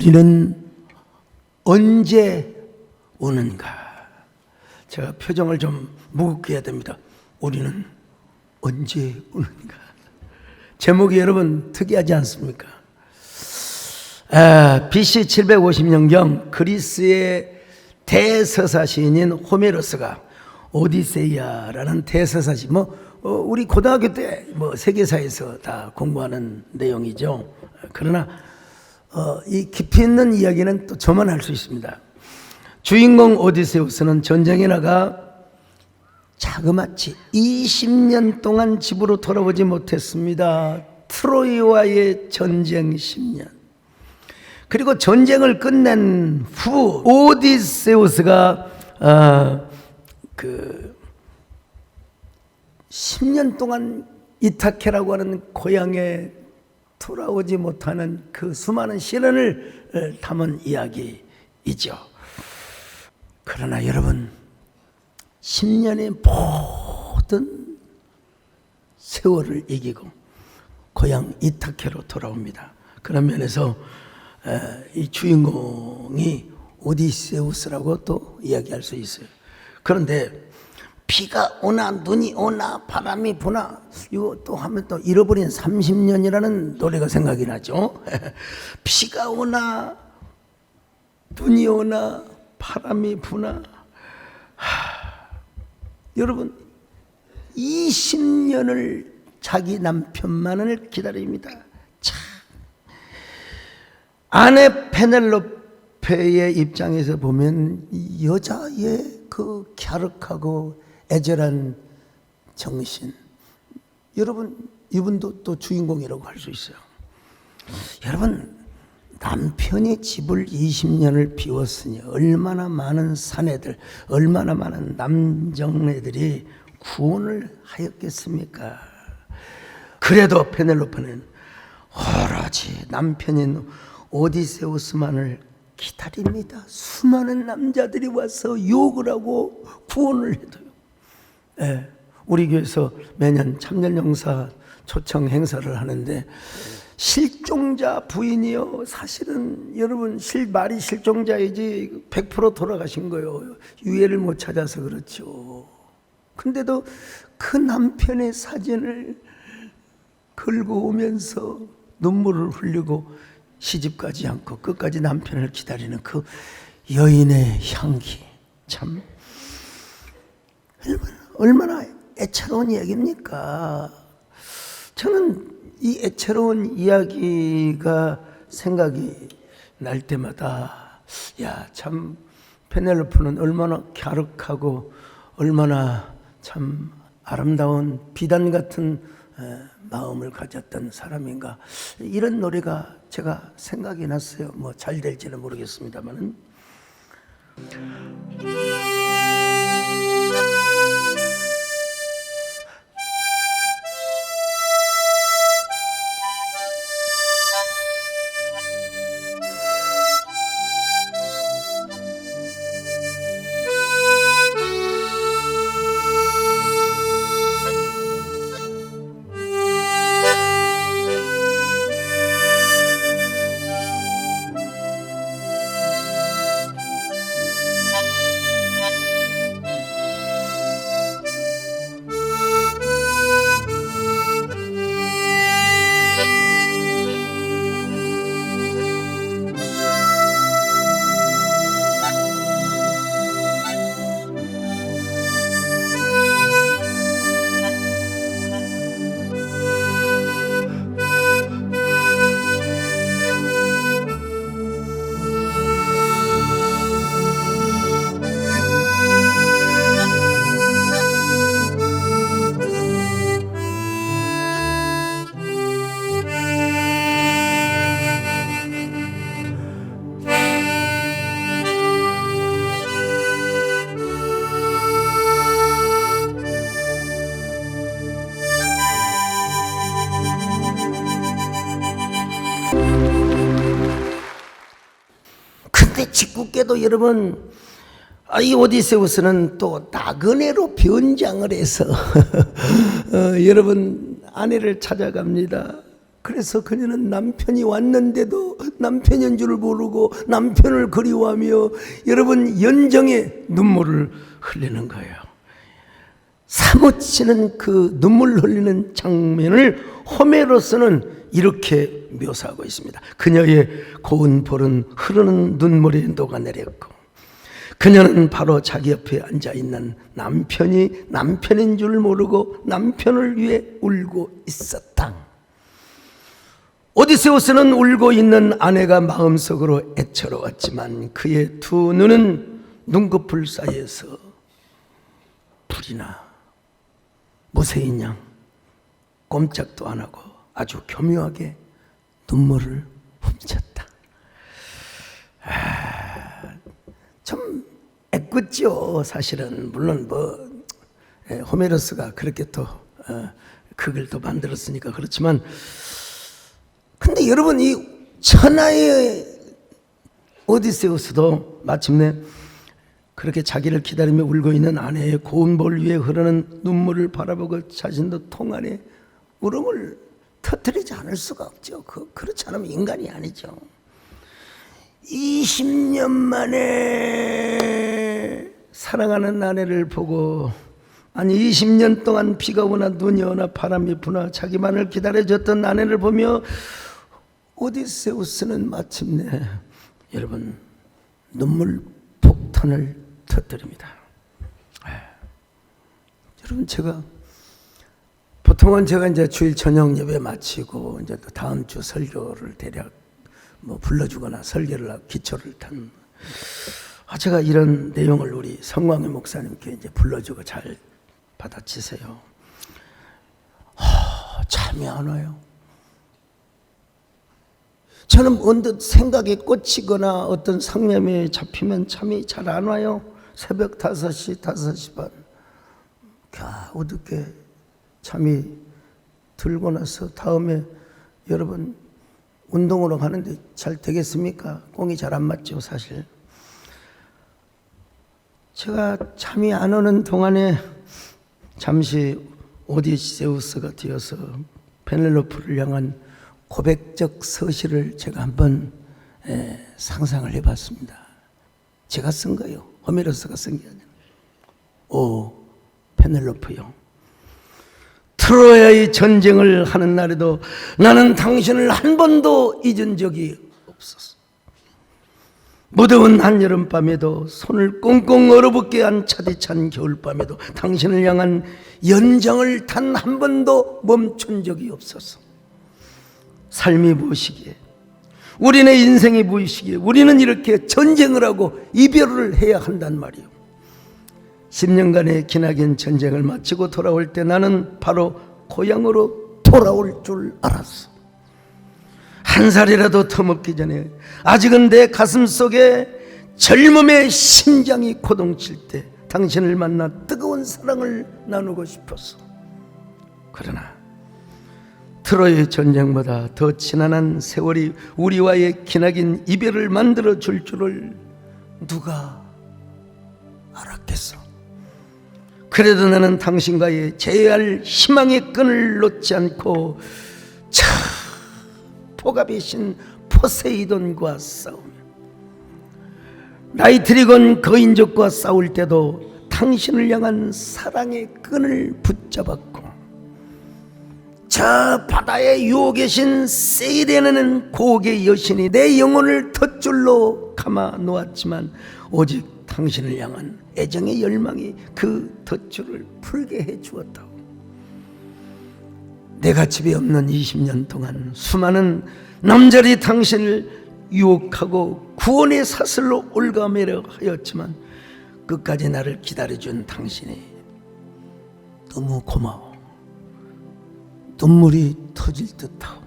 우리는 언제 오는가? 제가 표정을 좀 무겁게 해야 됩니다. 우리는 언제 오는가? 제목이 여러분 특이하지 않습니까? BC 750년경 그리스의 대서사 시인인 호메로스가 오디세이아라는 대서사 시, 우리 고등학교 때 세계사에서 다 공부하는 내용이죠. 그러나 이 깊이 있는 이야기는 또 저만 할 수 있습니다. 주인공 오디세우스는 전쟁에 나가 자그마치 20년 동안 집으로 돌아오지 못했습니다. 트로이와의 전쟁 10년. 그리고 전쟁을 끝낸 후 오디세우스가 10년 동안 이타케라고 하는 고향에 돌아오지 못하는 그 수많은 시련을 담은 이야기이죠. 그러나 여러분, 10년의 모든 세월을 이기고 고향 이타케로 돌아옵니다. 그런 면에서 이 주인공이 오디세우스라고 또 이야기할 수 있어요. 그런데 비가 오나 눈이 오나 바람이 부나 이거 또 하면 또 잃어버린 30년이라는 노래가 생각이 나죠. 비가 오나 눈이 오나 바람이 부나 여러분 20년을 자기 남편만을 기다립니다. 참. 아내 페넬로페의 입장에서 보면 여자의 그 갸륵하고 애절한 정신, 여러분 이분도 또 주인공이라고 할 수 있어요. 여러분, 남편이 집을 20년을 비웠으니 얼마나 많은 사내들, 얼마나 많은 남정네들이 구원을 하였겠습니까? 그래도 페넬로페는 오로지 남편인 오디세우스만을 기다립니다. 수많은 남자들이 와서 욕을 하고 구원을 해도요. 우리 교회에서 매년 참전용사 초청 행사를 하는데 실종자 부인이요, 사실은 여러분 말이 실종자이지 100% 돌아가신 거예요. 유해를 못 찾아서 그렇죠. 근데도 그 남편의 사진을 걸고 오면서 눈물을 흘리고 시집가지 않고 끝까지 남편을 기다리는 그 여인의 향기, 참 얼마나 애처로운 이야기입니까? 저는 이 애처로운 이야기가 생각이 날 때마다 참 페넬로페는 얼마나 갸륵하고 얼마나 참 아름다운 비단 같은 마음을 가졌던 사람인가, 이런 노래가 제가 생각이 났어요. 잘 될지는 모르겠습니다만은. 근데 짓궂게도 여러분, 이 오디세우스는 또 나그네로 변장을 해서 여러분 아내를 찾아갑니다. 그래서 그녀는 남편이 왔는데도 남편인 줄 모르고 남편을 그리워하며 여러분 연정의 눈물을 흘리는 거예요. 사무치는 그 눈물 흘리는 장면을 호메로스는 이렇게 묘사하고 있습니다. 그녀의 고운 볼은 흐르는 눈물에 녹아내렸고 그녀는 바로 자기 옆에 앉아있는 남편이 남편인 줄 모르고 남편을 위해 울고 있었다. 오디세우스는 울고 있는 아내가 마음속으로 애처로웠지만 그의 두 눈은 눈꺼풀 사이에서 불이 나 모세인 양 꼼짝도 안 하고 아주 교묘하게 눈물을 훔쳤다. 참 애꿎죠. 사실은 물론 호메로스가 그렇게 또 그 글도 만들었으니까 그렇지만, 근데 여러분 이 천하의 오디세우스도 마침내 그렇게 자기를 기다리며 울고 있는 아내의 고운 볼 위에 흐르는 눈물을 바라보고 자신도 통 안에 울음을 터뜨리지 않을 수가 없죠. 그렇지 않으면 인간이 아니죠. 20년 만에 사랑하는 아내를 보고, 아니 20년 동안 비가 오나 눈이 오나 바람이 부나 자기만을 기다려줬던 아내를 보며 오디세우스는 마침내 여러분 눈물 폭탄을 터뜨립니다. 여러분 보통은 제가 이제 주일 저녁 예배 마치고 이제 또 다음 주 설교를 대략 불러주거나 설교를 하고 기초를 탄, 제가 이런 내용을 우리 성광희 목사님께 이제 불러주고 잘 받아치세요. 잠이 안 와요. 저는 언뜻 생각에 꽂히거나 어떤 상념에 잡히면 잠이 잘 안 와요. 새벽 5시, 5시 반. 어둡게 잠이 들고 나서 다음에 여러분 운동으로 가는데 잘 되겠습니까? 공이 잘 안 맞죠, 사실. 제가 잠이 안 오는 동안에 잠시 오디세우스가 되어서 페넬로프를 향한 고백적 서시를 제가 한번 상상을 해봤습니다. 제가 쓴 거예요. 호메로스가 쓴 게 아니라. 오 페넬로프요, 트로야의 전쟁을 하는 날에도 나는 당신을 한 번도 잊은 적이 없었어. 무더운 한여름밤에도 손을 꽁꽁 얼어붙게 한 차디찬 겨울밤에도 당신을 향한 연정을 단 한 번도 멈춘 적이 없었어. 삶이 무엇이기에, 우리네 인생이 무엇이기에 우리는 이렇게 전쟁을 하고 이별을 해야 한단 말이에요. 10년간의 기나긴 전쟁을 마치고 돌아올 때 나는 바로 고향으로 돌아올 줄 알았어. 한 살이라도 더 먹기 전에 아직은 내 가슴 속에 젊음의 심장이 고동칠 때 당신을 만나 뜨거운 사랑을 나누고 싶었어. 그러나 트로이의 전쟁보다 더 지난한 세월이 우리와의 기나긴 이별을 만들어 줄 줄을 누가 알았겠어. 그래도 나는 당신과의 재회할 희망의 끈을 놓지 않고 포갑의 신 포세이돈과 싸우며 라이트리곤 거인족과 싸울 때도 당신을 향한 사랑의 끈을 붙잡았고, 저 바다에 유혹의 신 세이레나는 고혹의 여신이 내 영혼을 덫줄로 감아 놓았지만 오직 당신을 향한 애정의 열망이 그 덫줄을 풀게 해주었다고. 내가 집에 없는 20년 동안 수많은 남자리 당신을 유혹하고 구원의 사슬로 올가매려 하였지만 끝까지 나를 기다려준 당신이 너무 고마워. 눈물이 터질 듯하오.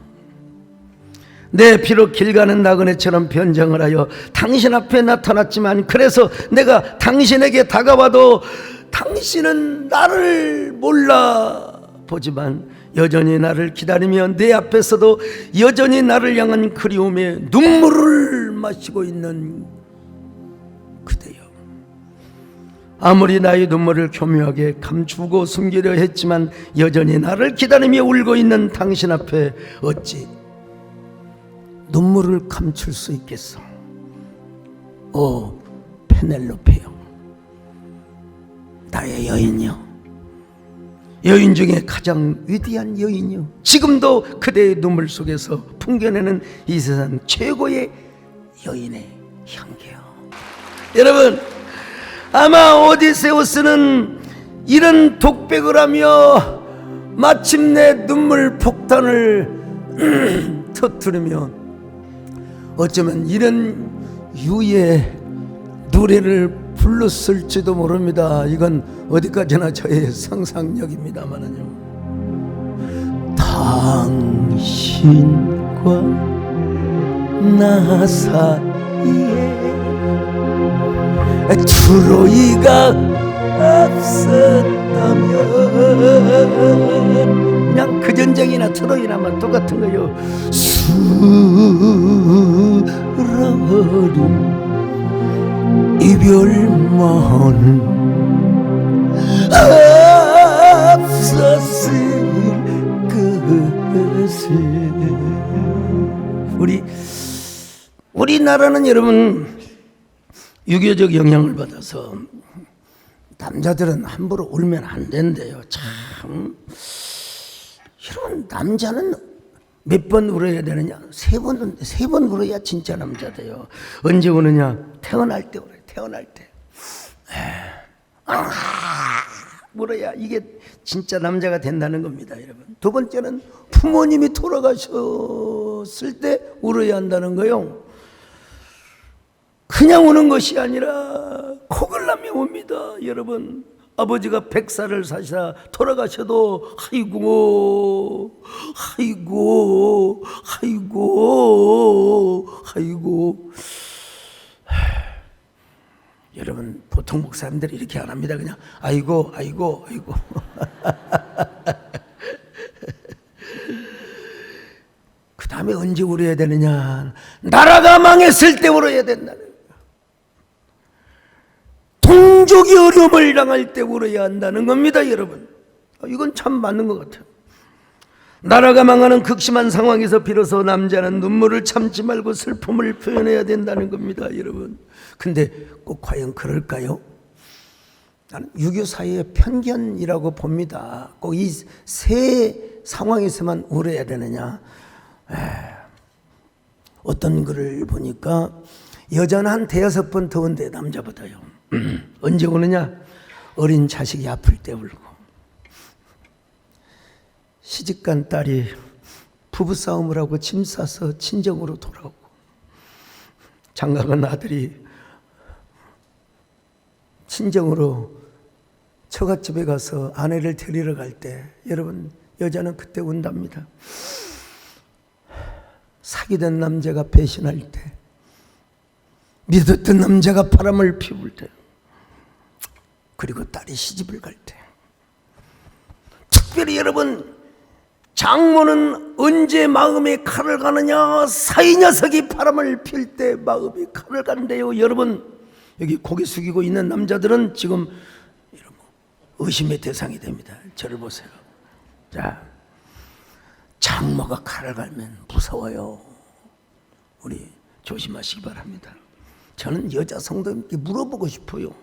내 비록 길 가는 나그네처럼 변장을 하여 당신 앞에 나타났지만, 그래서 내가 당신에게 다가와도 당신은 나를 몰라 보지만 여전히 나를 기다리며 내 앞에서도 여전히 나를 향한 그리움에 눈물을 마시고 있는 그대여. 아무리 나의 눈물을 교묘하게 감추고 숨기려 했지만 여전히 나를 기다리며 울고 있는 당신 앞에 어찌 눈물을 감출 수 있겠어? 오 페넬로페요, 나의 여인이여, 여인 중에 가장 위대한 여인이여, 지금도 그대의 눈물 속에서 풍겨내는 이 세상 최고의 여인의 향기여. 여러분, 아마 오디세우스는 이런 독백을 하며 마침내 눈물 폭탄을 터뜨리며 어쩌면 이런 유의 노래를 불렀을지도 모릅니다. 이건 어디까지나 저의 상상력입니다만은요. 당신과 나 사이에 트로이가 없었다면, 그냥 그 전쟁이나 트로이나만 똑같은 거요. 수라린 이별만 없었을 것을. 우리나라는 여러분 유교적 영향을 받아서 남자들은 함부로 울면 안 된대요. 참, 이런 남자는 몇 번 울어야 되느냐? 세 번 울어야 진짜 남자 돼요. 언제 우느냐? 태어날 때 울어요. 태어날 때. 울어야 이게 진짜 남자가 된다는 겁니다, 여러분. 두 번째는 부모님이 돌아가셨을 때 울어야 한다는 거요. 그냥 우는 것이 아니라 콕을 나며 웁니다. 여러분, 아버지가 100살을 사시다 돌아가셔도 아이고 아이고 아이고 아이고. 여러분, 보통 목사님들이 이렇게 안 합니다. 그냥 아이고 아이고 아이고. 그 다음에 언제 울어야 되느냐? 나라가 망했을 때 울어야 된다는, 동족이 어려움을 당할 때 울어야 한다는 겁니다, 여러분. 이건 참 맞는 것 같아요. 나라가 망하는 극심한 상황에서 비로소 남자는 눈물을 참지 말고 슬픔을 표현해야 된다는 겁니다, 여러분. 근데 꼭 과연 그럴까요? 나는 유교 사회의 편견이라고 봅니다. 꼭 이 세 상황에서만 울어야 되느냐? 어떤 글을 보니까 여자는 한 대여섯 번 더 온대, 남자보다요. 언제 우느냐? 어린 자식이 아플 때 울고, 시집간 딸이 부부싸움을 하고 짐 싸서 친정으로 돌아오고, 장가간 아들이 친정으로 처갓집에 가서 아내를 데리러 갈 때, 여러분, 여자는 그때 운답니다. 사귀던 남자가 배신할 때, 믿었던 남자가 바람을 피울 때, 그리고 딸이 시집을 갈 때. 특별히 여러분, 장모는 언제 마음에 칼을 가느냐? 사이 녀석이 바람을 필 때 마음이 칼을 간대요. 여러분, 여기 고개 숙이고 있는 남자들은 지금 의심의 대상이 됩니다. 저를 보세요. 자, 장모가 칼을 갈면 무서워요. 우리 조심하시기 바랍니다. 저는 여자 성도님께 물어보고 싶어요.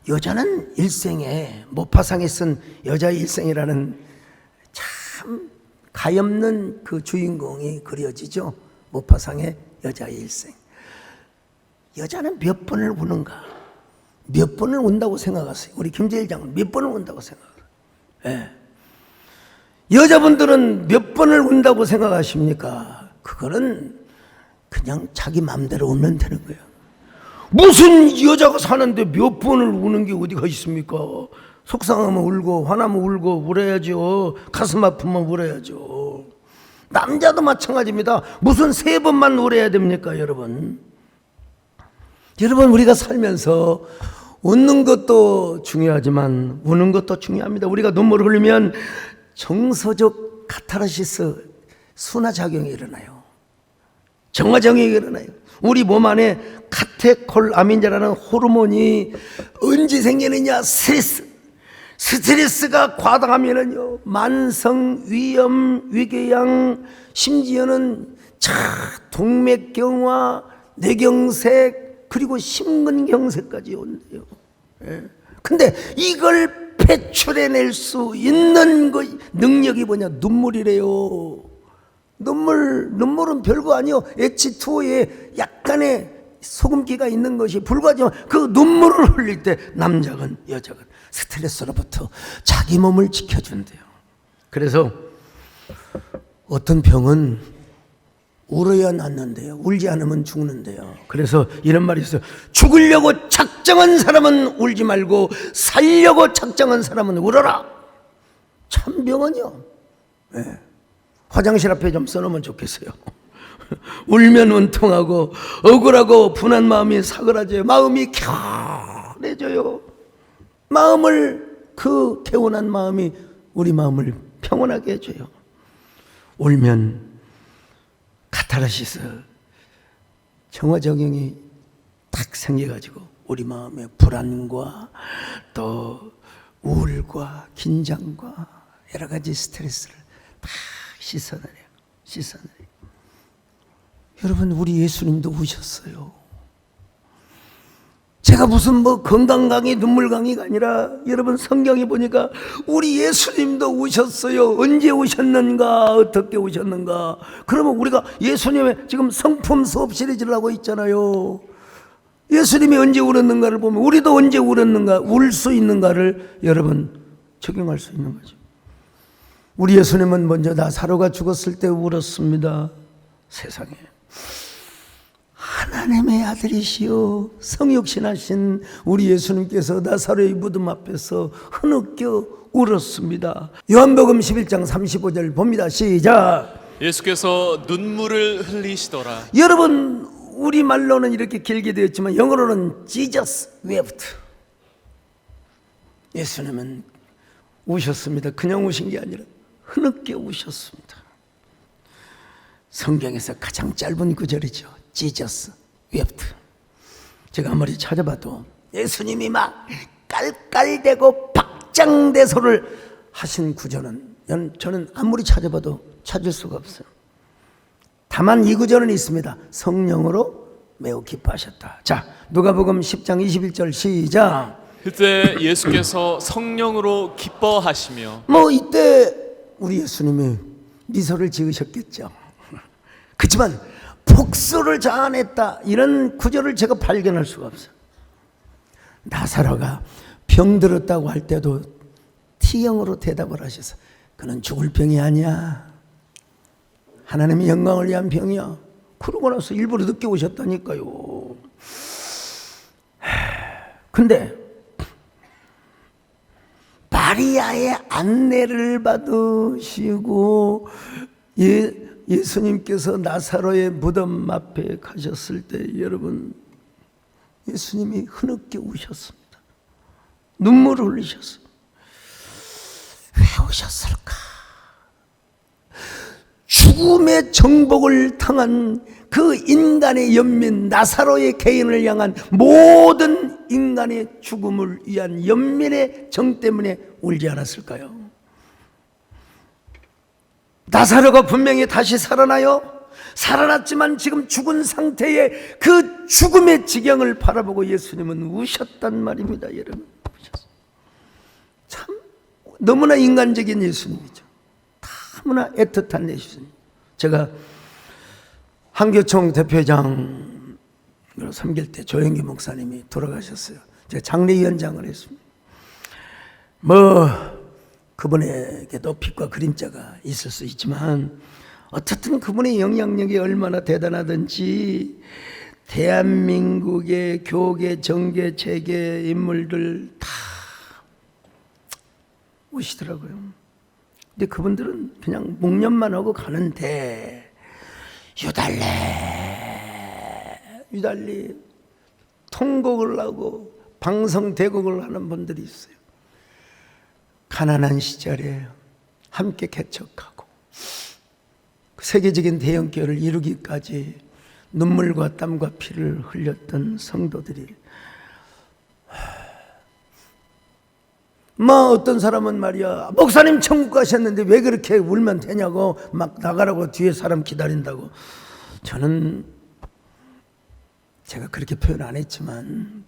여자는 일생에, 모파상에 쓴 여자의 일생이라는 참 가엾는 그 주인공이 그려지죠. 모파상의 여자의 일생. 여자는 몇 번을 우는가? 몇 번을 운다고 생각하세요? 우리 김재일 장군 몇 번을 운다고 생각하세요? 예. 여자분들은 몇 번을 운다고 생각하십니까? 그거는 그냥 자기 마음대로 울면 되는 거예요. 무슨 여자가 사는데 몇 번을 우는 게 어디가 있습니까? 속상하면 울고, 화나면 울고, 울어야죠. 가슴 아프면 울어야죠. 남자도 마찬가지입니다. 무슨 3번만 울어야 됩니까, 여러분? 여러분, 우리가 살면서 웃는 것도 중요하지만 우는 것도 중요합니다. 우리가 눈물을 흘리면 정서적 카타르시스, 순화작용이 일어나요. 정화정액이 일어나요. 우리 몸 안에 카테콜아민이라는 호르몬이 언제 생기느냐? 스트레스가 과다하면은요, 만성 위염, 위궤양, 심지어는 동맥경화, 뇌경색, 그리고 심근경색까지 온대요. 근데 이걸 배출해낼 수 있는 능력이 뭐냐? 눈물이래요. 눈물은 별거 아니요. H2O에 약간의 소금기가 있는 것이 불과하지만 그 눈물을 흘릴 때 남자건 여자건 스트레스로부터 자기 몸을 지켜준대요. 그래서 어떤 병은 울어야 낫는데요, 울지 않으면 죽는데요. 그래서 이런 말이 있어요. 죽으려고 작정한 사람은 울지 말고 살려고 작정한 사람은 울어라. 참 병은요, 네. 화장실 앞에 좀 써놓으면 좋겠어요. 울면 원통하고 억울하고 분한 마음이 사그라져요. 마음이 켜내져요. 그 개운한 마음이 우리 마음을 평온하게 해줘요. 울면 카타르시스, 정화정형이 딱 생겨가지고 우리 마음의 불안과 또 우울과 긴장과 여러 가지 스트레스를 다 씻어내요. 여러분, 우리 예수님도 우셨어요. 제가 무슨 건강 강의, 눈물 강의가 아니라 여러분, 성경에 보니까 우리 예수님도 우셨어요. 언제 우셨는가, 어떻게 우셨는가. 그러면 우리가 예수님의 지금 성품 수업 시리즈를 하고 있잖아요. 예수님이 언제 울었는가를 보면 우리도 언제 울었는가, 울 수 있는가를 여러분 적용할 수 있는 거죠. 우리 예수님은 먼저 나사로가 죽었을 때 울었습니다. 세상에, 하나님의 아들이시여 성육신하신 우리 예수님께서 나사로의 무덤 앞에서 흐느껴 울었습니다. 요한복음 11장 35절 봅니다. 시작. 예수께서 눈물을 흘리시더라. 여러분, 우리말로는 이렇게 길게 되었지만 영어로는 Jesus wept. 예수님은 우셨습니다. 그냥 우신 게 아니라 흐느껴 우셨습니다. 성경에서 가장 짧은 구절이죠. Jesus wept. 제가 아무리 찾아봐도 예수님이 막 깔깔대고 박장대소를 하신 구절은 저는 아무리 찾아봐도 찾을 수가 없어요. 다만 이 구절은 있습니다. 성령으로 매우 기뻐하셨다. 자, 누가복음 10장 21절 시작. 그때 예수께서 성령으로 기뻐하시며. 이때 우리 예수님이 미소를 지으셨겠죠. 그렇지만 복수를 자아냈다, 이런 구절을 제가 발견할 수가 없어요. 나사로가 병들었다고 할 때도 T형으로 대답을 하셔서 그는 죽을 병이 아니야, 하나님의 영광을 위한 병이야. 그러고 나서 일부러 늦게 오셨다니까요. 근데 마리아의 안내를 받으시고 예수님께서 나사로의 무덤 앞에 가셨을 때 여러분, 예수님이 흐느껴 우셨습니다. 눈물을 흘리셨어요. 왜 우셨을까? 죽음의 정복을 당한 그 인간의 연민, 나사로의 개인을 향한 모든 인간의 죽음을 위한 연민의 정 때문에 울지 않았을까요? 나사로가 분명히 다시 살아나요. 살아났지만 지금 죽은 상태의 그 죽음의 지경을 바라보고 예수님은 우셨단 말입니다. 여러분, 참 너무나 인간적인 예수님이죠. 너무나 애틋한 예수님. 제가 한교총 대표장으로 섬길 때 조영기 목사님이 돌아가셨어요. 제가 장례위원장을 했습니다. 그분에게도 빛과 그림자가 있을 수 있지만 어쨌든 그분의 영향력이 얼마나 대단하든지 대한민국의 교계, 정계, 재계 인물들 다 오시더라고요. 근데 그분들은 그냥 묵념만 하고 가는데 유달리 통곡을 하고 방성대곡을 하는 분들이 있어요. 가난한 시절에 함께 개척하고 세계적인 대형교회를 이루기까지 눈물과 땀과 피를 흘렸던 성도들이, 어떤 사람은 말이야, 목사님 천국 가셨는데 왜 그렇게 울면 되냐고 막 나가라고 뒤에 사람 기다린다고. 저는 제가 그렇게 표현 안 했지만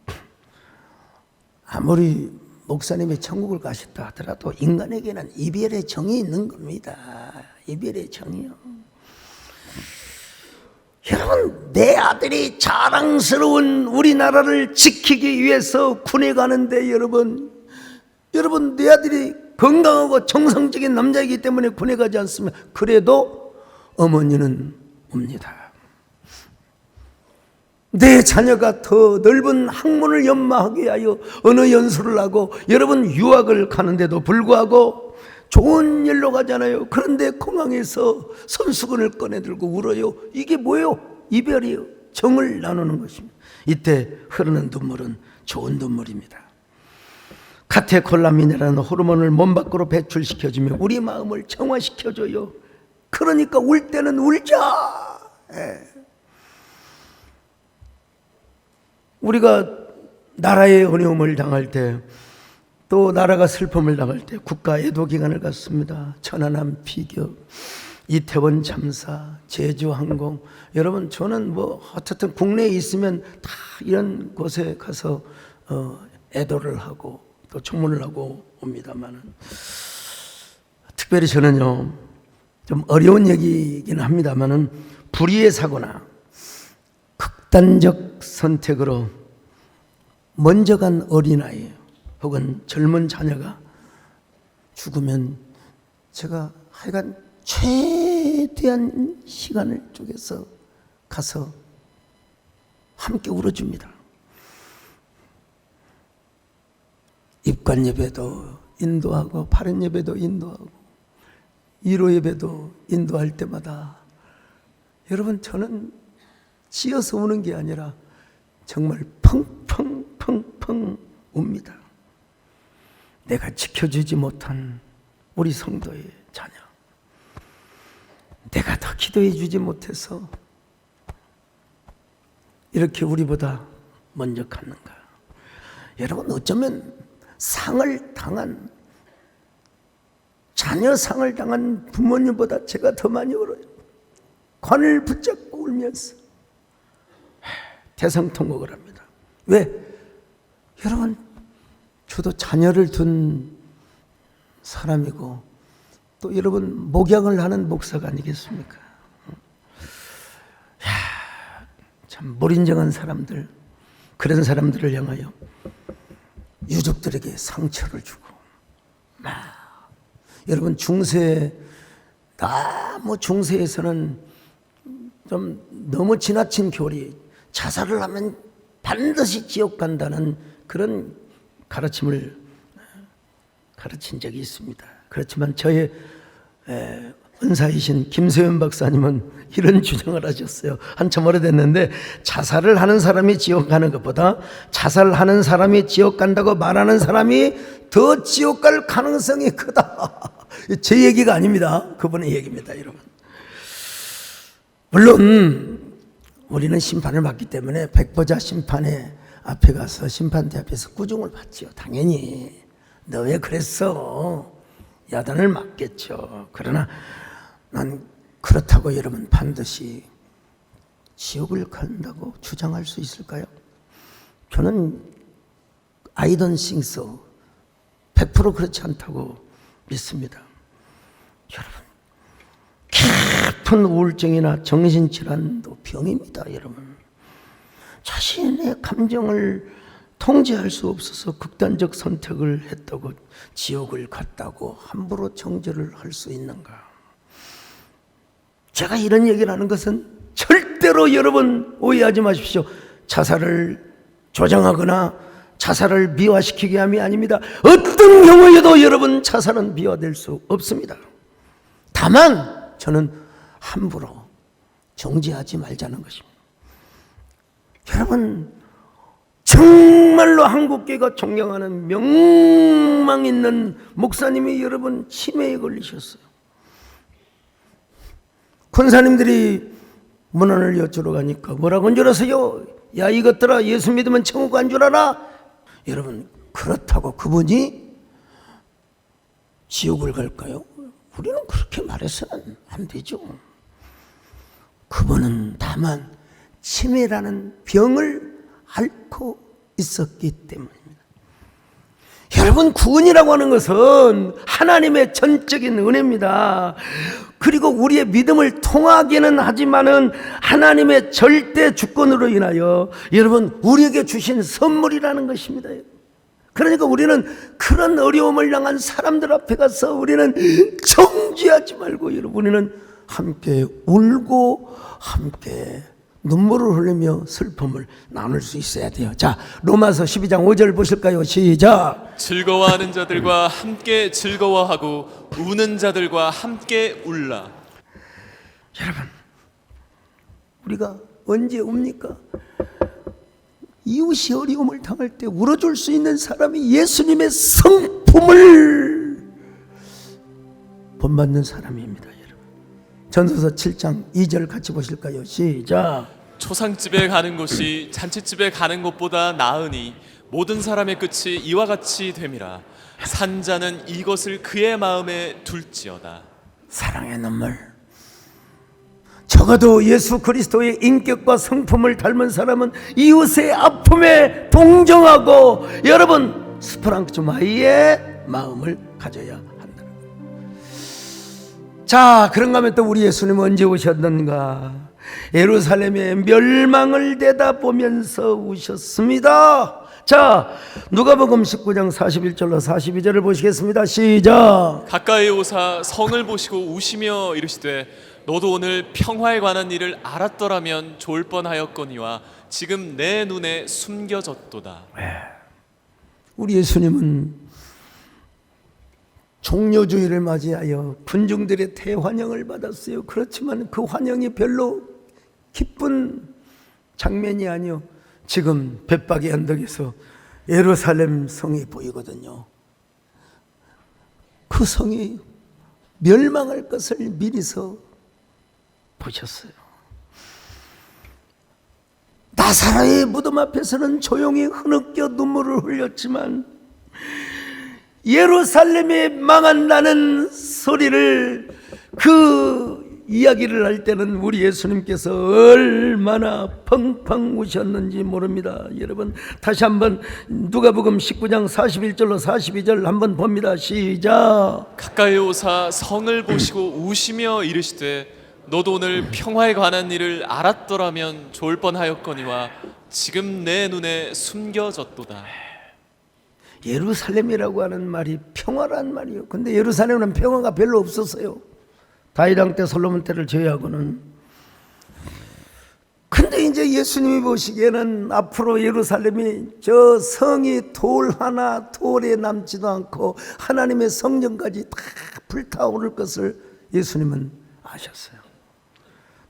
아무리 목사님이 천국을 가셨다 하더라도 인간에게는 이별의 정이 있는 겁니다. 이별의 정이요. 여러분, 내 아들이 자랑스러운 우리나라를 지키기 위해서 군에 가는데 여러분, 내 아들이 건강하고 정상적인 남자이기 때문에 군에 가지 않습니다. 그래도 어머니는 옵니다. 내 자녀가 더 넓은 학문을 연마하게 하여 언어 연수를 하고, 여러분 유학을 가는데도 불구하고 좋은 일로 가잖아요. 그런데 공항에서 손수건을 꺼내들고 울어요. 이게 뭐예요? 이별이에요. 정을 나누는 것입니다. 이때 흐르는 눈물은 좋은 눈물입니다. 카테콜라민이라는 호르몬을 몸 밖으로 배출시켜주며 우리 마음을 정화시켜줘요. 그러니까 울 때는 울자. 우리가 나라의 어려움을 당할 때, 또 나라가 슬픔을 당할 때 국가 애도 기간을 갖습니다. 천안함 피격, 이태원 참사, 제주항공. 여러분, 저는 어쨌든 국내에 있으면 다 이런 곳에 가서 애도를 하고 또 청문을 하고 옵니다만은, 특별히 저는요, 좀 어려운 얘기이긴 합니다만은, 불의의 사고나 극단적 선택으로 먼저 간 어린아이 혹은 젊은 자녀가 죽으면 제가 하여간 최대한 시간을 쪼개서 가서 함께 울어줍니다. 입관 예배도 인도하고, 발언 예배도 인도하고, 위로 예배도 인도할 때마다 여러분, 저는 찌어서 우는 게 아니라 정말 펑펑펑펑 웁니다. 내가 지켜주지 못한 우리 성도의 자녀, 내가 더 기도해 주지 못해서 이렇게 우리보다 먼저 갔는가. 여러분, 어쩌면 상을 당한, 자녀 상을 당한 부모님보다 제가 더 많이 울어요. 관을 붙잡고 울면서 대성통곡을 합니다. 왜? 여러분, 저도 자녀를 둔 사람이고 또 여러분 목양을 하는 목사가 아니겠습니까? 참 무인정한 사람들, 그런 사람들을 향하여 유족들에게 상처를 주고, 여러분 중세, 너무 중세에서는 좀 너무 지나친 교리, 자살을 하면 반드시 지옥 간다는 그런 가르침을 가르친 적이 있습니다. 그렇지만 저의 은사이신 김세현 박사님은 이런 주장을 하셨어요. 한참 오래됐는데, 자살을 하는 사람이 지옥 가는 것보다 자살하는 사람이 지옥 간다고 말하는 사람이 더 지옥 갈 가능성이 크다. 제 얘기가 아닙니다. 그분의 얘기입니다, 여러분. 물론 우리는 심판을 받기 때문에 백보자 심판에 앞에 가서 심판대 앞에서 꾸중을 받지요. 당연히 너 왜 그랬어? 야단을 맞겠죠. 그러나 난 그렇다고 여러분 반드시 지옥을 간다고 주장할 수 있을까요? 저는 I don't think so. 100% 그렇지 않다고 믿습니다. 여러분, 깊은 우울증이나 정신질환도 병입니다. 여러분, 자신의 감정을 통제할 수 없어서 극단적 선택을 했다고 지옥을 갔다고 함부로 정죄를 할 수 있는가? 제가 이런 얘기를 하는 것은 절대로 여러분 오해하지 마십시오. 자살을 조장하거나 자살을 미화시키게 함이 아닙니다. 어떤 경우에도 여러분 자살은 미화될 수 없습니다. 다만 저는 함부로 정죄하지 말자는 것입니다. 여러분, 정말로 한국교회가 존경하는 명망 있는 목사님이 여러분 치매에 걸리셨어요. 권사님들이 문안을 여쭈러 가니까 뭐라고 한 줄 아세요? 야 이것들아, 예수 믿으면 천국 간 줄 알아? 여러분, 그렇다고 그분이 지옥을 갈까요? 우리는 그렇게 말해서는 안 되죠. 그분은 다만 치매라는 병을 앓고 있었기 때문입니다. 여러분, 구원이라고 하는 것은 하나님의 전적인 은혜입니다. 그리고 우리의 믿음을 통하기는 하지만은 하나님의 절대 주권으로 인하여 여러분 우리에게 주신 선물이라는 것입니다. 그러니까 우리는 그런 어려움을 당한 사람들 앞에 가서 우리는 정죄하지 말고 여러분, 우리는 함께 울고 함께 눈물을 흘리며 슬픔을 나눌 수 있어야 돼요. 자, 로마서 12장 5절 보실까요? 시작. 즐거워하는 자들과 함께 즐거워하고 우는 자들과 함께 울라. 여러분, 우리가 언제 웁니까? 이웃이 어려움을 당할 때 울어줄 수 있는 사람이 예수님의 성품을 본받는 사람입니다. 여러분, 전도서 7장 2절 같이 보실까요? 시작. 초상집에 가는 곳이 잔치집에 가는 것보다 나으니 모든 사람의 끝이 이와 같이 됨이라. 산자는 이것을 그의 마음에 둘지어다. 사랑의 눈물. 적어도 예수 그리스도의 인격과 성품을 닮은 사람은 이웃의 아픔에 동정하고 여러분 스프랑크주마이의 마음을 가져야 한다. 자, 그런가 하면 또 우리 예수님은 언제 오셨는가? 예루살렘의 멸망을 내다보면서 우셨습니다. 자, 누가복음 19장 41절로 42절을 보시겠습니다. 시작. 가까이 오사 성을 보시고 우시며 이르시되 너도 오늘 평화에 관한 일을 알았더라면 좋을 뻔하였거니와 지금 내 눈에 숨겨졌도다. 우리 예수님은 종려주의를 맞이하여 군중들의 대환영을 받았어요. 그렇지만 그 환영이 별로 기쁜 장면이 아니요, 지금 벳박의 언덕에서 예루살렘 성이 보이거든요. 그 성이 멸망할 것을 미리서 보셨어요. 나사로의 무덤 앞에서는 조용히 흐느껴 눈물을 흘렸지만 예루살렘이 망한다는 소리를, 그 이야기를 할 때는 우리 예수님께서 얼마나 펑펑 우셨는지 모릅니다. 여러분, 다시 한번 누가복음 19장 41절로 42절 한번 봅니다. 시작. 가까이 오사 성을 보시고 우시며 이르시되 너도 오늘 평화에 관한 일을 알았더라면 좋을 뻔하였거니와 지금 내 눈에 숨겨졌도다. 예루살렘이라고 하는 말이 평화란 말이에요. 근데 예루살렘은 평화가 별로 없었어요. 다윗왕 때 솔로몬 때를 제외하고는. 근데 이제 예수님이 보시기에는 앞으로 예루살렘이 저 성이 돌 하나 돌에 남지도 않고 하나님의 성전까지 다 불타오를 것을 예수님은 아셨어요.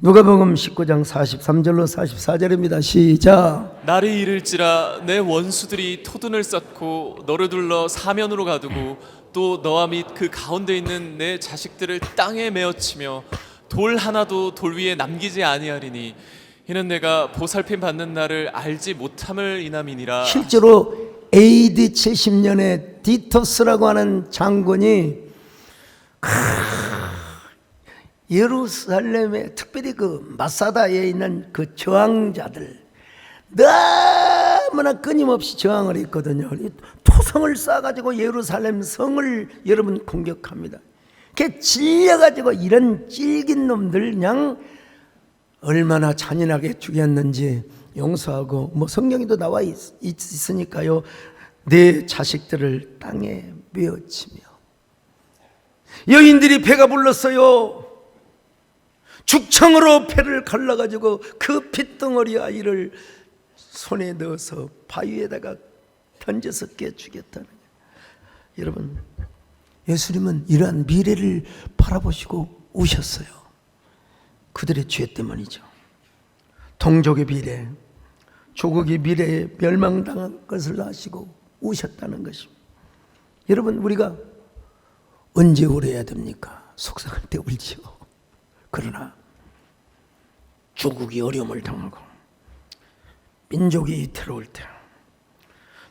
누가복음 19장 43절로 44절입니다. 시작. 날이 이를지라 내 원수들이 토둔을 쌓고 너를 둘러 사면으로 가두고 또 너와 및 그 가운데 있는 내 자식들을 땅에 메어치며 돌 하나도 돌 위에 남기지 아니하리니 이는 내가 보살핌 받는 날을 알지 못함을 인함이니라. 실제로 AD 70년에 디토스라고 하는 장군이 예루살렘에, 특별히 그 마사다에 있는 그 저항자들 너무나 끊임없이 저항을 했거든요. 토성을 쌓아가지고 예루살렘 성을 여러분 공격합니다. 그게 질려가지고 이런 찔긴 놈들 그냥 얼마나 잔인하게 죽였는지 용서하고, 뭐 성경에도 나와 있으니까요, 내 자식들을 땅에 메어치며. 여인들이 배가 불렀어요. 죽청으로 배를 갈라가지고 그 핏덩어리 아이를 손에 넣어서 바위에다가 던져서 깨죽였다는 거예요. 여러분, 예수님은 이러한 미래를 바라보시고 우셨어요. 그들의 죄 때문이죠. 동족의 미래, 조국의 미래에 멸망당할 것을 아시고 우셨다는 것입니다. 여러분, 우리가 언제 울어야 됩니까? 속상할 때 울지요. 그러나 조국이 어려움을 당하고 민족이 위태로울 때,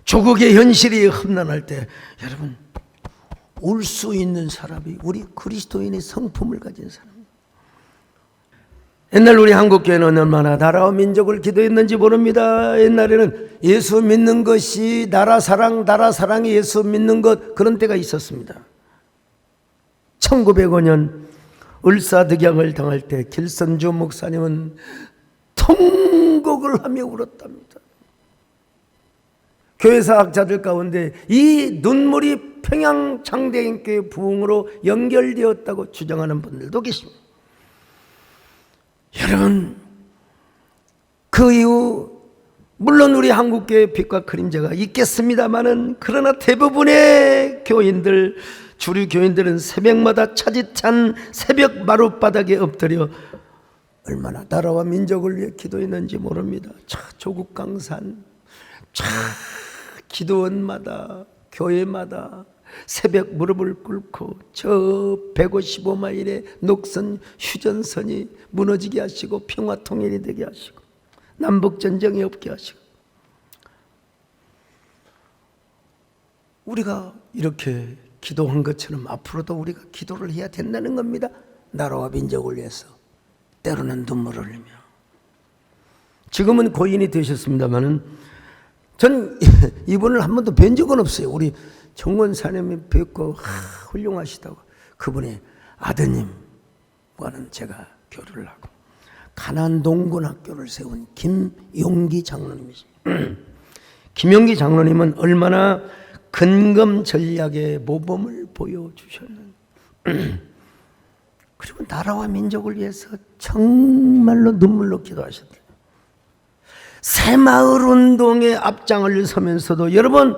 조국의 현실이 험난할 때, 여러분, 울 수 있는 사람이 우리 그리스도인의 성품을 가진 사람. 옛날 우리 한국교회는 얼마나 나라와 민족을 기도했는지 모릅니다. 옛날에는 예수 믿는 것이 나라 사랑이 예수 믿는 것, 그런 때가 있었습니다. 1905년 을사득양을 당할 때 길선주 목사님은 통곡을 하며 울었답니다. 교회사 학자들 가운데 이 눈물이 평양장대인교회 부흥으로 연결되었다고 주장하는 분들도 계십니다. 여러분, 그 이후 물론 우리 한국교회 빛과 그림자가 있겠습니다마는, 그러나 대부분의 교인들, 주류 교인들은 새벽마다 차디찬 새벽 마룻바닥에 엎드려 얼마나 나라와 민족을 위해 기도했는지 모릅니다. 조국 강산, 기도원마다, 교회마다 새벽 무릎을 꿇고 저 155마일의 녹선 휴전선이 무너지게 하시고 평화 통일이 되게 하시고 남북전쟁이 없게 하시고, 우리가 이렇게 기도한 것처럼 앞으로도 우리가 기도를 해야 된다는 겁니다. 나라와 민족을 위해서 때로는 눈물을 흘리며. 지금은 고인이 되셨습니다마는 전 이분을 한 번도 뵌 적은 없어요. 우리 정원사님이 뵙고 훌륭하시다고. 그분의 아드님과는 제가 교류를 하고, 가난 동군학교를 세운 김용기 장로님이십니다. 김용기 장로님은 얼마나 근검 전략의 모범을 보여주셨는지, 그리고 나라와 민족을 위해서 정말로 눈물로 기도하셨대요. 새마을 운동의 앞장을 서면서도, 여러분,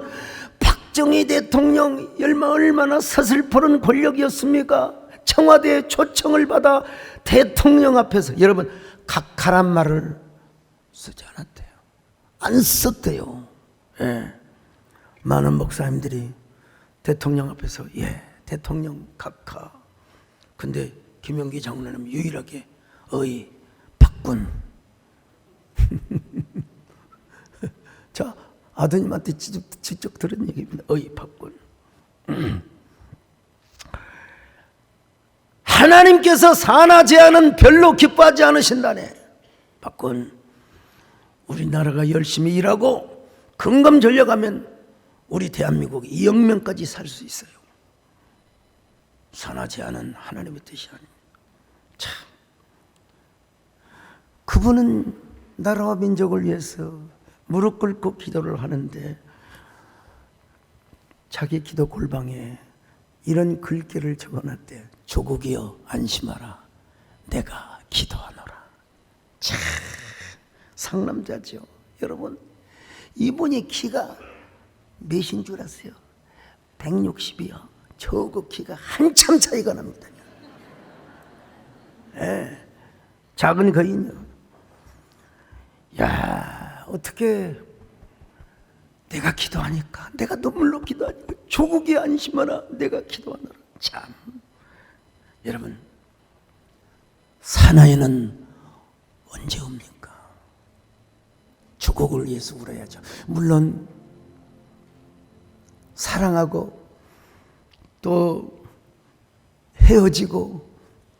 박정희 대통령 얼마나 서슬퍼런 권력이었습니까? 청와대의 초청을 받아 대통령 앞에서, 여러분, 각하란 말을 쓰지 않았대요. 안 썼대요. 예. 많은 목사님들이 대통령 앞에서 대통령 각하. 근데 김용기 장로님 유일하게 박군. 자, 아드님한테 직접 들은 얘기입니다. 박군. 하나님께서 사나 제한은 별로 기뻐하지 않으신다네. 박군, 우리나라가 열심히 일하고 근검 전력하면 우리 대한민국이 2억 명까지 살 수 있어요. 사나 제한은 하나님의 뜻이 아닙니다. 참, 그분은 나라와 민족을 위해서 무릎 꿇고 기도를 하는데, 자기 기도 골방에 이런 글귀를 적어놨대요. 조국이여 안심하라, 내가 기도하노라. 참, 상남자죠. 여러분, 이분이 키가 몇인 줄 아세요? 160이요. 저거 키가 한참 차이가 납니다. 작은 거인요. 야, 어떻게 내가 기도하니까, 내가 눈물로 기도하니까 조국이 안심하라, 내가 기도하노라. 참, 여러분, 사나이는 언제 옵니까? 조국을 위해서 울어야죠. 물론 사랑하고 또 헤어지고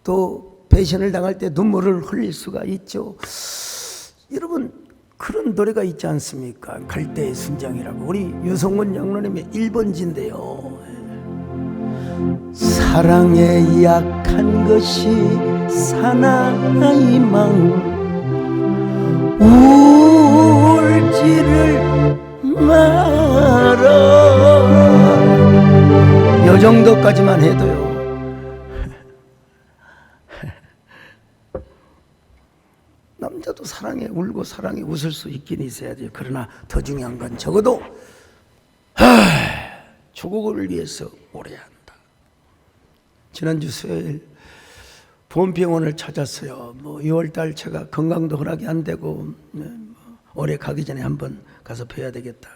또 배신을 당할 때 눈물을 흘릴 수가 있죠. 여러분, 그런 노래가 있지 않습니까? 갈대의 순장이라고. 우리 유성원 장로님의 1번지인데요. 사랑에 약한 것이 사나이망 울지를 마라. 요 정도까지만 해도요, 남자도 사랑에 울고 사랑에 웃을 수 있긴 있어야 돼요. 그러나 더 중요한 건 적어도 조국을 위해서 울어야 한다. 지난주 수요일 보험병원을 찾았어요. 6월달 제가 건강도 허락이 안 되고 올해 가기 전에 한번 가서 뵈야 되겠다.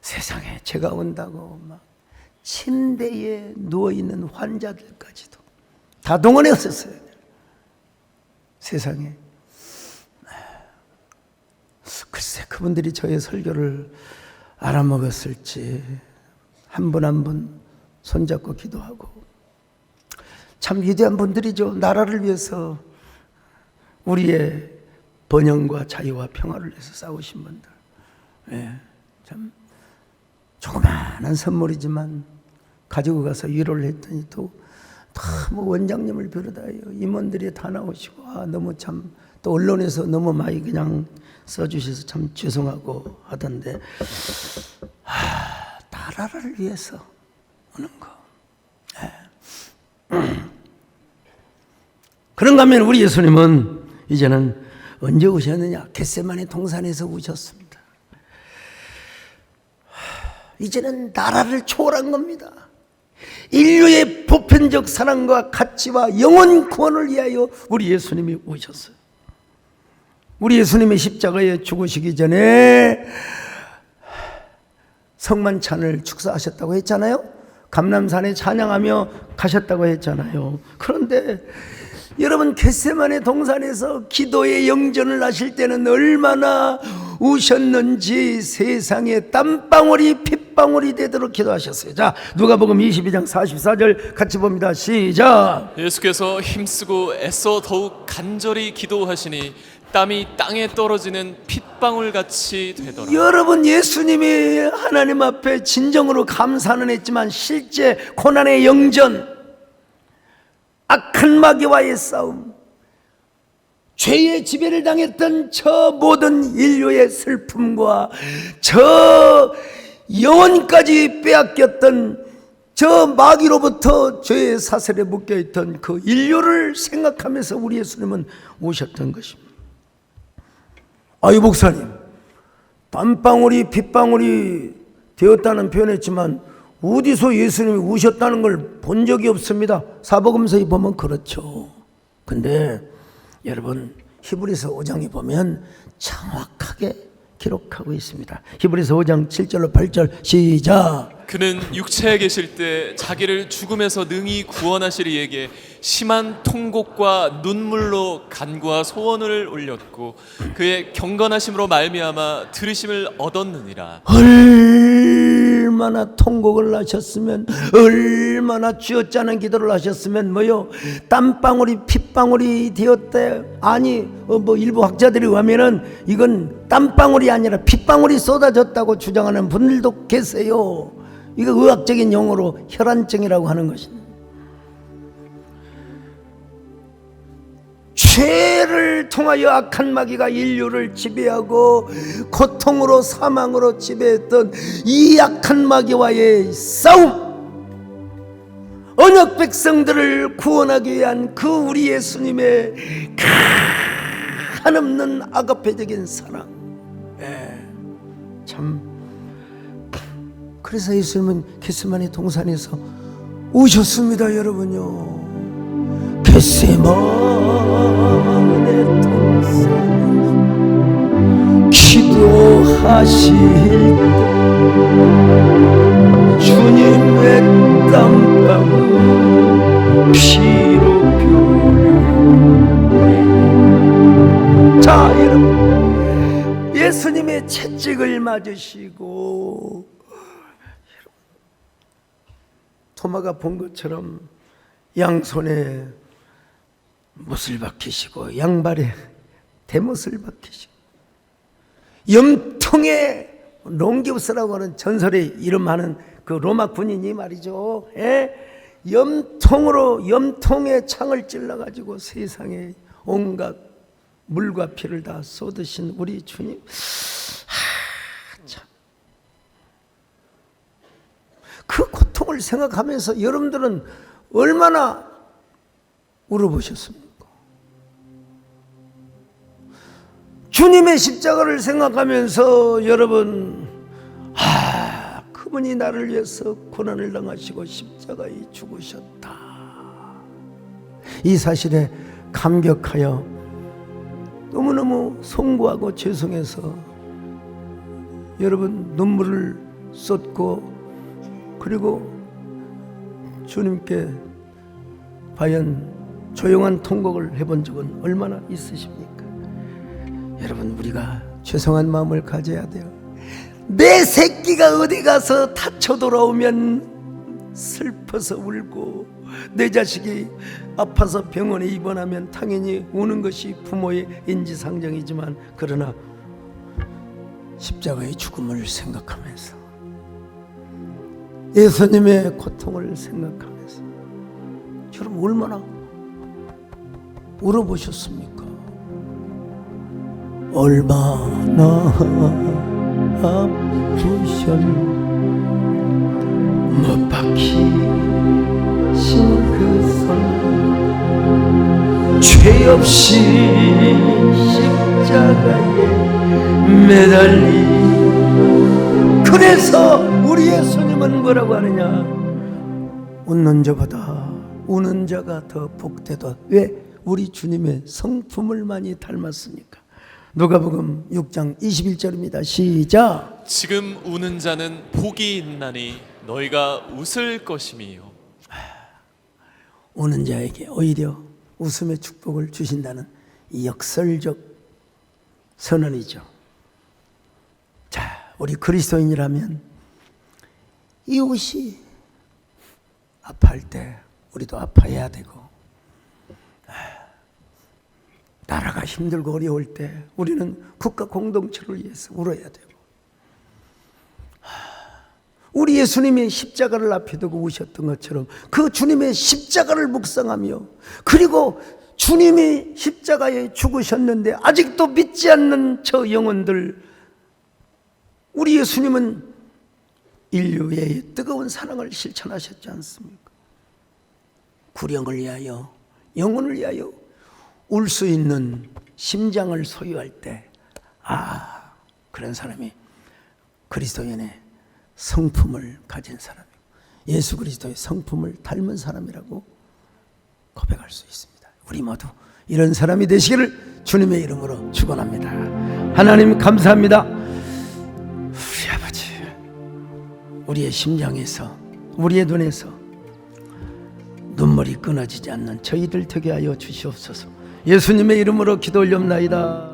세상에, 제가 온다고 막 침대에 누워있는 환자들까지도 다 동원했었어요. 세상에, 글쎄 그분들이 저의 설교를 알아먹었을지 한 분 한 분 손잡고 기도하고 참 위대한 분들이죠. 나라를 위해서 우리의 번영과 자유와 평화를 위해서 싸우신 분들. 예, 참 조그마한 선물이지만 가지고 가서 위로를 했더니 또 너무 원장님을 비롯하여 임원들이 다 나오시고 너무 참 또 언론에서 너무 많이 그냥 써주셔서 참 죄송하고 하던데 나라를 위해서 오는 거. 그런가 하면 우리 예수님은 이제는 언제 오셨느냐? 겟세마네 동산에서 오셨습니다. 이제는 나라를 초월한 겁니다. 인류의 보편적 사랑과 가치와 영혼 구원을 위하여 우리 예수님이 오셨어요. 우리 예수님이 십자가에 죽으시기 전에 성만찬을 축사하셨다고 했잖아요. 감람산에 찬양하며 가셨다고 했잖아요. 그런데 여러분 겟세마네 동산에서 기도의 영전을 하실 때는 얼마나 우셨는지 세상에 땀방울이 핏방울이 되도록 기도하셨어요. 자, 누가복음 22장 44절 같이 봅니다. 시작. 예수께서 힘쓰고 애써 더욱 간절히 기도하시니 땀이 땅에 떨어지는 핏방울같이 되더라. 여러분 예수님이 하나님 앞에 진정으로 감사는 했지만 실제 고난의 영전, 악한 마귀와의 싸움, 죄의 지배를 당했던 저 모든 인류의 슬픔과 저 영혼까지 빼앗겼던 저 마귀로부터 죄의 사슬에 묶여있던 그 인류를 생각하면서 우리 예수님은 오셨던 것입니다. 아유 목사님, 땀방울이 핏방울이 되었다는 표현했지만 어디서 예수님이 우셨다는 걸 본 적이 없습니다. 사복음서에 보면 그렇죠. 근데 여러분 히브리서 5장에 보면 정확하게 기록하고 있습니다. 히브리서 5장 7절로 8절 시작. 그는 육체에 계실 때 자기를 죽음에서 능히 구원하실 이에게 심한 통곡과 눈물로 간구와 소원을 올렸고 그의 경건하심으로 말미암아 들으심을 얻었느니라. 얼마나 통곡을 하셨으면, 얼마나 쥐어짜는 기도를 하셨으면 뭐요, 땀방울이 핏방울이 되었대. 아니 뭐 일부 학자들이 보면은 이건 땀방울이 아니라 핏방울이 쏟아졌다고 주장하는 분들도 계세요. 이거 의학적인 용어로 혈안증이라고 하는 것입니다. 죄를 통하여 악한 마귀가 인류를 지배하고 고통으로 사망으로 지배했던 이 악한 마귀와의 싸움, 언약 백성들을 구원하기 위한 그 우리 예수님의 한없는 아가페적인 사랑. 참 그래서 예수님은 겟세마네 동산에서 오셨습니다. 여러분요, 겟세마네 동산 기도하실 때 주님의 땀방울 피로 변해. 자 여러분, 예수님의 채찍을 맞으시고 토마가 본 것처럼 양손에 못을 박히시고 양발에 대못을 박히시고 염통에 롱기우스라고 하는 전설에 이름하는 그 로마 군인이 말이죠, 염통에 창을 찔러가지고 세상에 온갖 물과 피를 다 쏟으신 우리 주님. 참. 그 고통을 생각하면서 여러분들은 얼마나 울어보셨습니까? 주님의 십자가를 생각하면서 여러분, 그분이 나를 위해서 고난을 당하시고 십자가에 죽으셨다, 이 사실에 감격하여 너무너무 송구하고 죄송해서 여러분 눈물을 쏟고, 그리고 주님께 과연 조용한 통곡을 해본 적은 얼마나 있으십니까? 여러분, 우리가 죄송한 마음을 가져야 돼요. 내 새끼가 어디 가서 다쳐 돌아오면 슬퍼서 울고, 내 자식이 아파서 병원에 입원하면 당연히 우는 것이 부모의 인지상정이지만, 그러나 십자가의 죽음을 생각하면서, 예수님의 고통을 생각하면서 여러분 얼마나 울어보셨습니까? 얼마나 아프셨 못 박히신 그 손, 죄 없이 십자가에 매달리. 그래서 우리 예수님은 뭐라고 하느냐? 웃는 자보다 우는 자가 더 복되다. 왜? 우리 주님의 성품을 많이 닮았으니까. 누가복음 6장 21절입니다. 시작. 지금 우는 자는 복이 있나니 너희가 웃을 것임이요. 우는 자에게 오히려 웃음의 축복을 주신다는 이 역설적 선언이죠. 자, 우리 그리스도인이라면 이웃이 아파할 때 우리도 아파해야 되고, 나라가 힘들고 어려울 때 우리는 국가 공동체를 위해서 울어야 되고, 우리 예수님이 십자가를 앞에 두고 우셨던 것처럼 그 주님의 십자가를 묵상하며, 그리고 주님이 십자가에 죽으셨는데 아직도 믿지 않는 저 영혼들, 우리 예수님은 인류의 뜨거운 사랑을 실천하셨지 않습니까? 구령을 위하여, 영혼을 위하여 울 수 있는 심장을 소유할 때, 그런 사람이 그리스도인의 성품을 가진 사람이고 예수 그리스도의 성품을 닮은 사람이라고 고백할 수 있습니다. 우리 모두 이런 사람이 되시기를 주님의 이름으로 축원합니다. 하나님 감사합니다. 우리 아버지, 우리의 심장에서, 우리의 눈에서 눈물이 끊어지지 않는 저희들 되게 하여 주시옵소서. 예수님의 이름으로 기도 올렵나이다.